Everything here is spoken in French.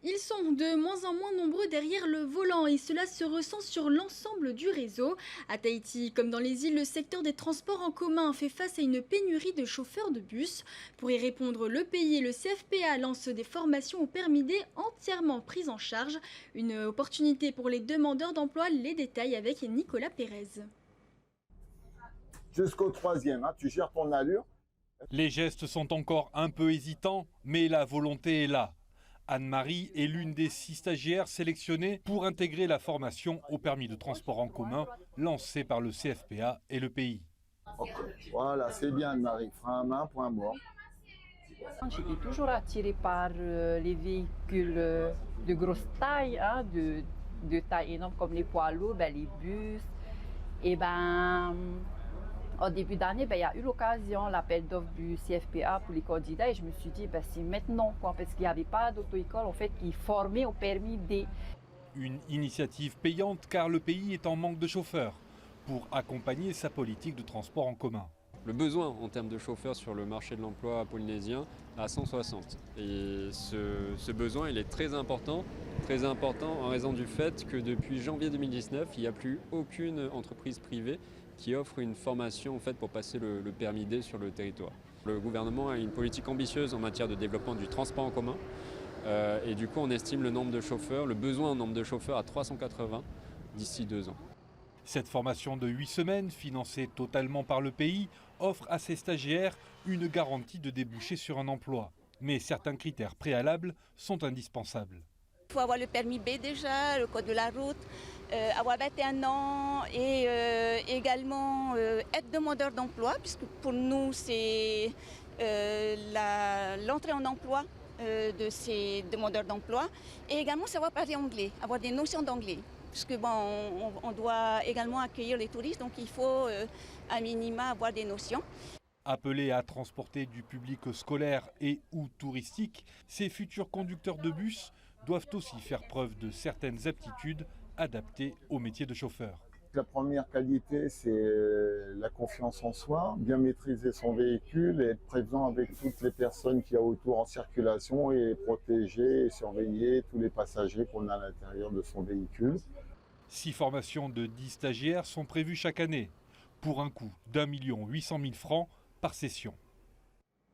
Ils sont de moins en moins nombreux derrière le volant et cela se ressent sur l'ensemble du réseau. À Tahiti, comme dans les îles, le secteur des transports en commun fait face à une pénurie de chauffeurs de bus. Pour y répondre, le pays et le CFPA lancent des formations au permis D entièrement prises en charge. Une opportunité pour les demandeurs d'emploi, les détails avec Nicolas Pérez. Jusqu'au troisième, tu gères ton allure. Les gestes sont encore un peu hésitants, mais la volonté est là. Anne-Marie est l'une des 6 stagiaires sélectionnées pour intégrer la formation au permis de transport en commun lancée par le CFPA et le pays. Okay. Voilà, c'est bien Anne-Marie, frein à main, point mort. J'étais toujours attirée par les véhicules de grosse taille, de taille énorme comme les poids lourds, les bus. Et au début d'année, il y a eu l'occasion, l'appel d'offres du CFPA pour les candidats et je me suis dit, c'est maintenant, parce qu'il n'y avait pas d'auto-école en fait, qui formait au permis D. Une initiative payante car le pays est en manque de chauffeurs pour accompagner sa politique de transport en commun. Le besoin en termes de chauffeurs sur le marché de l'emploi polynésien à 160. Et ce besoin, il est très important en raison du fait que depuis janvier 2019, il n'y a plus aucune entreprise privée qui offre une formation en fait, pour passer le permis D sur le territoire. Le gouvernement a une politique ambitieuse en matière de développement du transport en commun. Et du coup, on estime le nombre de chauffeurs, le besoin en nombre de chauffeurs à 380 d'ici 2 ans. Cette formation de 8 semaines, financée totalement par le pays, offre à ses stagiaires une garantie de déboucher sur un emploi. Mais certains critères préalables sont indispensables. Il faut avoir le permis B déjà, le code de la route, avoir 21 ans et également être demandeur d'emploi, puisque pour nous c'est l'entrée en emploi de ces demandeurs d'emploi, et également savoir parler anglais, avoir des notions d'anglais. Puisque on doit également accueillir les touristes, donc il faut à minima avoir des notions. Appelés à transporter du public scolaire et ou touristique, ces futurs conducteurs de bus doivent aussi faire preuve de certaines aptitudes adaptées au métier de chauffeur. La première qualité, c'est la confiance en soi, bien maîtriser son véhicule et être présent avec toutes les personnes qu'il y a autour en circulation et protéger et surveiller tous les passagers qu'on a à l'intérieur de son véhicule. 6 formations de 10 stagiaires sont prévues chaque année, pour un coût d'1 800 000 francs par session.